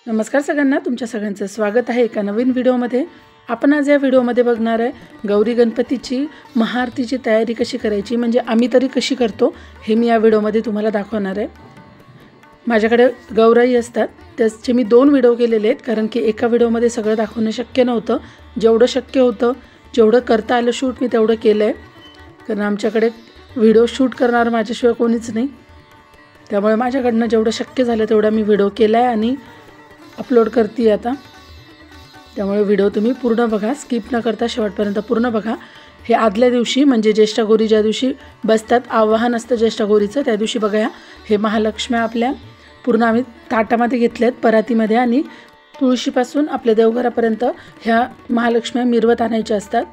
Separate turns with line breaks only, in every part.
नमस्कार सगळ्यांना, तुमच्या सगळ्यांचं स्वागत आहे एका नवीन व्हिडिओमध्ये। आपण आज या व्हिडिओमध्ये बघणार आहे गौरी गणपतीची महाआरतीची तयारी कशी करायची, म्हणजे आम्ही तरी कशी करतो हे मी या व्हिडिओमध्ये तुम्हाला दाखवणार आहे। माझ्याकडे गौराई असतात, त्याचे मी 2 व्हिडिओ केलेले आहेत, कारण की एका व्हिडिओमध्ये सगळं दाखवणं शक्य नव्हतं। जेवढं शक्य होतं, जेवढं करता आलं शूट मी तेवढं केलं आहे, कारण आमच्याकडे व्हिडिओ शूट करणार माझ्याशिवाय कोणीच नाही। त्यामुळे माझ्याकडनं जेवढं शक्य झालं तेवढा मी व्हिडिओ केला आहे आणि अपलोड करते आता। त्यामुळे व्हिडिओ तुम्ही पूर्ण बघा, स्किप न करता शेवटपर्यंत पूर्ण बघा। हे आदल्या दिवशी म्हणजे ज्येष्ठ गौरी ज्या दिवशी बसतात, आवाहन असतं ज्येष्ठ गौरीचं, त्या दिवशी बघा हे महालक्ष्म्या आपल्या पूर्ण आम्ही ताटामध्ये घेतल्यात, परातीमध्ये, आणि तुळशीपासून आपल्या देवघरापर्यंत ह्या महालक्ष्म्या मिरवत आणायच्या असतात।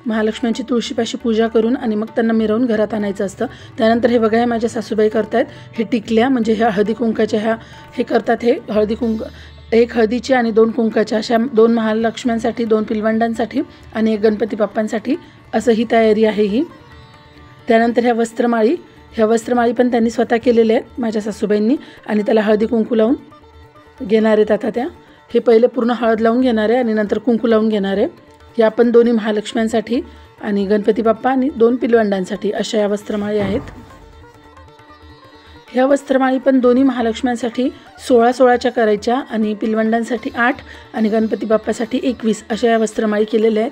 महालक्ष्म्यांची तुळशीपाशी पूजा करून आणि मग त्यांना मिरवून घरात आणायचं असतं। त्यानंतर हे बघा माझ्या सासूबाई करतात हे टिकल्या, म्हणजे ह्या हळदी कुंकाच्या ह्या हे करतात। हे हळदी कुंक, एक हळदीची आणि 2 कुंकाच्या, अशा 2 महालक्ष्म्यांसाठी, 2 पिलवंडांसाठी आणि 1 गणपती बाप्पांसाठी, असं ही तयारी आहे ही। त्यानंतर ह्या वस्त्रमाळी पण त्यांनी स्वतः केलेल्या आहेत माझ्या सासूबाईंनी, आणि त्याला हळदी कुंकू लावून घेणार आहेत। आता त्या हे पहिले पूर्ण हळद लावून घेणार आहे आणि नंतर कुंकू लावून घेणार आहे। या पण दोन्ही महालक्ष्म्यांसाठी आणि गणपती बाप्पा आणि 2 पिलवंडांसाठी अशा या वस्त्रमाळी आहेत। ह्या वस्त्रमाळी पण दोन्ही महालक्ष्म्यांसाठी 16-16च्या करायच्या आणि पिलवंडांसाठी 8 आणि गणपती बाप्पासाठी 21 अशा या वस्त्रमाळी केलेल्या आहेत।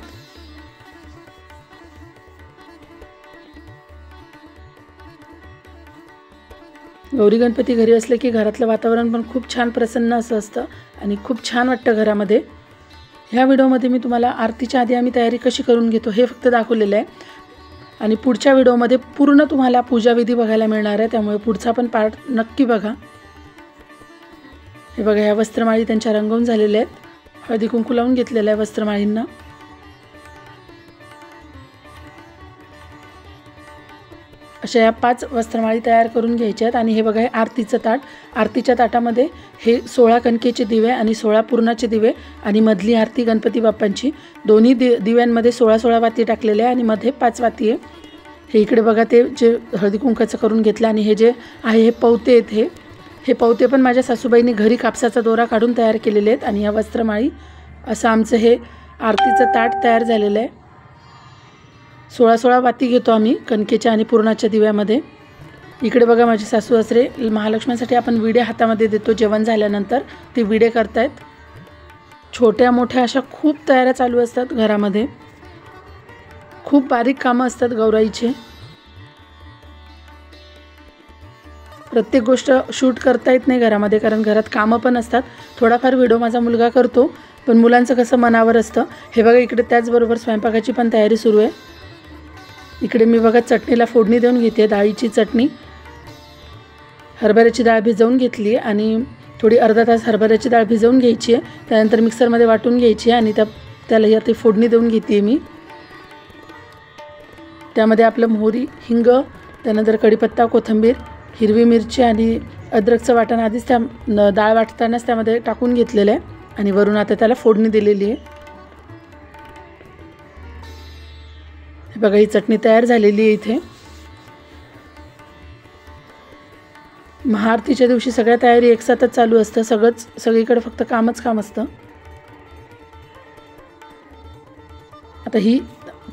गौरी गणपती घरी असले की घरातलं वातावरण पण खूप छान प्रसन्न असतं आणि खूप छान वाटतं घरामध्ये। ह्या व्हिडिओमध्ये मी तुम्हाला आरतीच्या आधी आम्ही तयारी कशी करून घेतो हे फक्त दाखवलेलं आहे, आणि पुढच्या व्हिडिओमध्ये पूर्ण तुम्हाला पूजाविधी बघायला मिळणार आहे, त्यामुळे पुढचा पण पार्ट नक्की बघा। हे बघा ह्या वस्त्रमाळी त्यांच्या रंगवून झालेल्या आहेत, हळदी कुंकू लावून घेतलेलं आहे वस्त्रमाळींना। अशा या 5 वस्त्रमाळी तयार करून घ्यायच्या आहेत। आणि हे बघा हे आरतीचं ताट, आरतीच्या ताटामध्ये हे 16 कणकेचे दिवे आणि 16 पूर्णाचे दिवे आणि मधली आरती गणपती बाप्पांची, दोन्ही दिव्यांमध्ये 16-16 वाती टाकलेले आहे आणि मध्ये 5 वाती आहे। हे इकडे बघा ते जे हळदी कुंकाचं करून घेतलं, आणि हे जे आहे हे पवते आहेत, हे पवते पण माझ्या सासूबाईंनी घरी कापसाचा दोरा काढून तयार केलेले आहेत। आणि या वस्त्रमाळी असं आमचं हे आरतीचं ताट तयार झालेलं आहे। 16-16 वाती घेतो आम्ही कणकेच्या आणि पूर्णाच्या दिव्यामध्ये। इकडे बघा माझे सासू सासरे महालक्ष्म्यांसाठी आपण विडे हातामध्ये देतो जेवण झाल्यानंतर, ते विडे करतायत। छोट्या मोठ्या अशा खूप तयाऱ्या चालू असतात घरामध्ये, खूप बारीक कामं असतात गौराईचे। प्रत्येक गोष्ट शूट करता येत नाही घरामध्ये, कारण घरात कामं पण असतात। थोडाफार व्हिडिओ माझा मुलगा करतो, पण मुलांचं कसं मनावर असतं। हे बघा इकडे त्याचबरोबर स्वयंपाकाची पण तयारी सुरू आहे। इकडे मी बघा चटणीला फोडणी देऊन घेते, डाळीची चटणी। हरभऱ्याची डाळ भिजवून घेतली आणि थोडी अर्धा तास हरभऱ्याची डाळ भिजवून घ्यायची आहे, त्यानंतर मिक्सरमध्ये वाटून घ्यायची आहे आणि त्याला यात फोडणी देऊन घेते मी। त्यामध्ये आपलं मोहरी, हिंग, त्यानंतर कढीपत्ता, कोथिंबीर, हिरवी मिरची आणि अद्रकचं वाटण आधीच त्या डाळ वाटतानाच त्यामध्ये टाकून घेतलेलं आहे, आणि वरून आता त्याला फोडणी दिलेली आहे। बघा ही चटणी तयार झालेली आहे इथे। महाआरतीच्या दिवशी सगळ्या तयारी एकसाथच चालू असतं, सगळीकडे फक्त कामच काम असतं। आता ही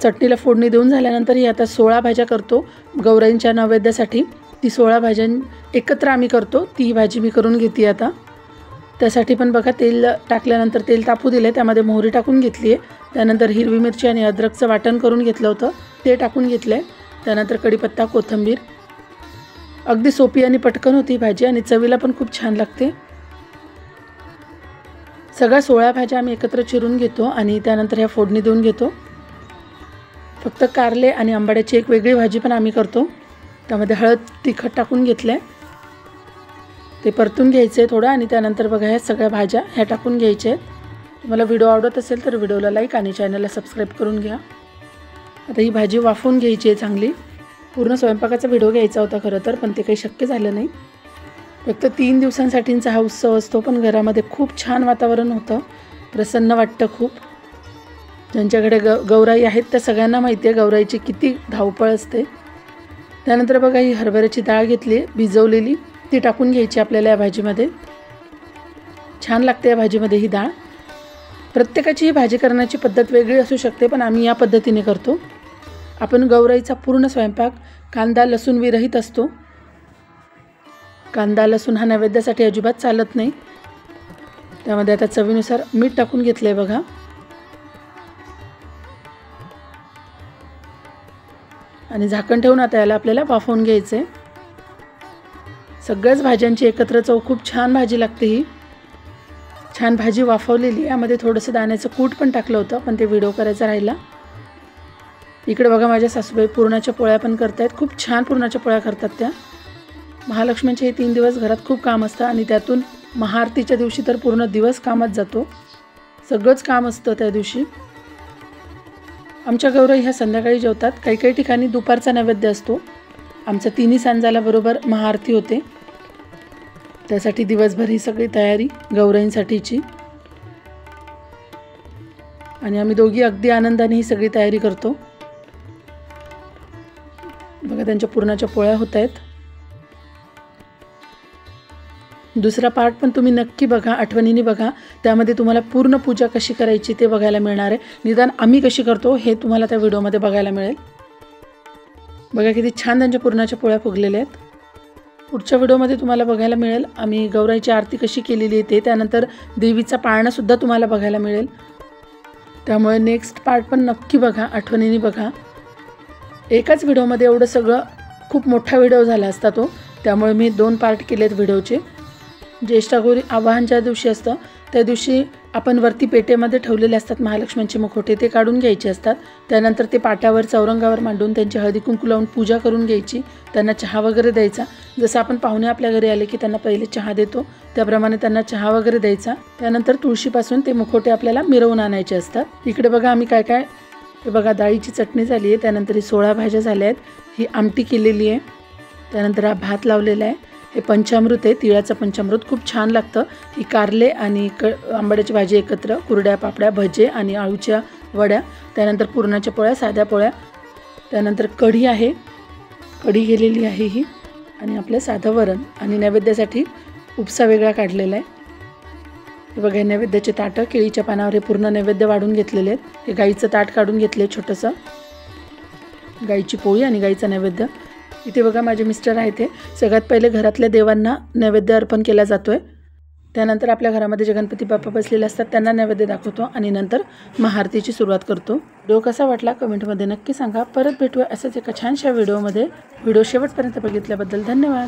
चटणीला फोडणी देऊन झाल्यानंतर ही आता 16 भाज्या करतो गौराईंच्या नैवेद्यासाठी। ती 16 भाज्या एकत्र आम्ही करतो, ती भाजी मी करून घेते आता। त्यासाठी पण बघा तेल टाकल्यानंतर तेल तापू दिले, त्यामध्ये मोहरी टाकून घेतली आहे, त्यानंतर हिरवी मिरची आणि अद्रकचं वाटण करून घेतलं होतं ते टाकून घेतलं आहे, त्यानंतर कढीपत्ता, कोथिंबीर। अगदी सोपी आणि पटकन होती भाजी आणि चवीला पण खूप छान लागते। सगळ्या 16 भाज्या आम्ही एकत्र चिरून घेतो आणि त्यानंतर ह्या फोडणी देऊन घेतो। फक्त कारले आणि आंबाड्याची एक वेगळी भाजी पण आम्ही करतो, त्यामध्ये हळद, तिखट टाकून घेतलं आहे, ते परतून घ्यायचं आहे थोडं, आणि त्यानंतर बघा ह्या सगळ्या भाज्या ह्या टाकून घ्यायच्या आहेत। तुम्हाला व्हिडिओ आवडत असेल तर व्हिडिओला लाईक आणि चॅनलला सबस्क्राईब करून घ्या। आता ही भाजी वाफवून घ्यायची आहे चांगली। पूर्ण स्वयंपाकाचा व्हिडिओ घ्यायचा होता खरं तर, पण ते काही शक्य झालं नाही। फक्त 3 दिवसांसाठीचा हा उत्सव असतो, पण घरामध्ये खूप छान वातावरण होतं, प्रसन्न वाटतं खूप। ज्यांच्याकडे गौराई आहेत त्या सगळ्यांना माहिती आहे गौराईची किती धावपळ असते। त्यानंतर बघा ही हरभऱ्याची डाळ घेतली भिजवलेली, ती टाकून घ्यायची आपल्याला या भाजीमध्ये। छान लागते या भाजीमध्ये ही डाळ। प्रत्येकाची ही भाजी करण्याची पद्धत वेगळी असू शकते, पण आम्ही या पद्धतीने करतो। आपण गौराईचा पूर्ण स्वयंपाक कांदा लसूण विरहित असतो। कांदा लसूण हा नैवेद्यासाठी अजिबात चालत नाही। त्यामध्ये आता चवीनुसार मीठ टाकून घेतलंय बघा। आणि झाकण ठेवून आता याला आपल्याला वाफवून घ्यायचे। सगळ्याच भाज्यांची एकत्र चव खूप छान भाजी लागते ही। छान भाजी वाफवलेली, यामध्ये थोडंसं दाण्याचं कूट पण टाकलं होतं, पण ते व्हिडिओ करायचा राहिला। इकडे बघा माझ्या सासूबाई पुरणाच्या पोळ्या पण करतायत। खूप छान पुरणाच्या पोळ्या करतात त्या। महालक्ष्मीचे हे 3 दिवस घरात खूप काम असतं आणि त्यातून महाआरतीच्या दिवशी तर पूर्ण दिवस कामात जातो। सगळंच काम असतं त्या दिवशी। आमच्या गौराई ह्या संध्याकाळी जेवतात। काही काही ठिकाणी दुपारचा नैवेद्य असतो। आमचं 3 सांजाला बरोबर महाआरती होते, त्यासाठी दिवसभर ही सगळी तयारी गौराईंसाठीची। आणि आम्ही दोघी अगदी आनंदाने ही सगळी तयारी करतो। बघा त्यांच्या पुरणाच्या पोळ्या होत आहेत। दुसरा पार्ट पण तुम्ही नक्की बघा, आठवणीने बघा। त्यामध्ये तुम्हाला पूर्ण पूजा कशी करायची ते बघायला मिळणार आहे। निदान आम्ही कशी करतो हे तुम्हाला त्या व्हिडिओमध्ये बघायला मिळेल। बघा किती छान त्यांच्या पुरणाच्या पोळ्या फुगलेल्या आहेत। पुढच्या व्हिडिओमध्ये तुम्हाला बघायला मिळेल आम्ही गौराईची आरती कशी केलेली आहे ते। त्यानंतर देवीचा पाळणासुद्धा तुम्हाला बघायला मिळेल। त्यामुळे नेक्स्ट पार्ट पण नक्की बघा, आठवणीने बघा। एकाच व्हिडिओमध्ये एवढं सगळं खूप मोठा व्हिडिओ झाला असता तो, त्यामुळे मी 2 पार्ट केलेत व्हिडिओचे। ज्येष्ठागौरी आवाहन ज्या दिवशी असतं त्या दिवशी आपण वरती पेटेमध्ये ठेवलेले असतात महालक्ष्मीचे मुखवटे, ते काढून घ्यायचे असतात। त्यानंतर ते पाट्यावर चौरंगावर मांडून त्यांची हळदी कुंकू लावून पूजा करून घ्यायची। त्यांना चहा वगैरे द्यायचा। जसं आपण पाहुणे आपल्या घरी आले की त्यांना पहिले चहा देतो, त्याप्रमाणे त्यांना चहा वगैरे द्यायचा। त्यानंतर तुळशीपासून ते मुखवटे आपल्याला मिरवून आणायचे असतात। इकडे बघा आम्ही काय काय, हे बघा डाळीची चटणी झाली आहे। त्यानंतर ही 16 भाज्या झाल्या आहेत। ही आमटी केलेली आहे। त्यानंतर हा भात लावलेला आहे। हे पंचामृत आहे, तिळाचं पंचामृत, खूप छान लागतं। ही कारले आणि आंबाड्याची भाजी एकत्र, कुरड्या पापड्या भजे आणि आळूच्या वड्या, त्यानंतर पुरणाच्या पोळ्या साध्या पोळ्या, त्यानंतर कढी आहे, कढी गेलेली आहे ही, आणि आपलं साधं वरण। आणि नैवेद्यासाठी उपसा वेगळा काढलेला आहे। हे बघा नैवेद्याचे ताटं केळीच्या पानावर हे पूर्ण नैवेद्य वाढून घेतलेले आहेत। हे गाईचं ताट काढून घेतले छोटंसं, गाईची पोळी आणि गाईचा नैवेद्य। इथे बघा माझे मिस्टर आहेत, ते सगळ्यात पहिले घरातल्या देवांना नैवेद्य अर्पण केला जातोय। त्यानंतर आपल्या घरामध्ये जे गणपती बाप्पा बसलेले असतात त्यांना नैवेद्य दाखवतो आणि नंतर महाआरतीची सुरुवात करतो। व्हिडिओ कसा वाटला कमेंटमध्ये नक्की सांगा। परत भेटूया असंच एका छानशा व्हिडिओमध्ये। व्हिडिओ शेवटपर्यंत बघितल्याबद्दल धन्यवाद।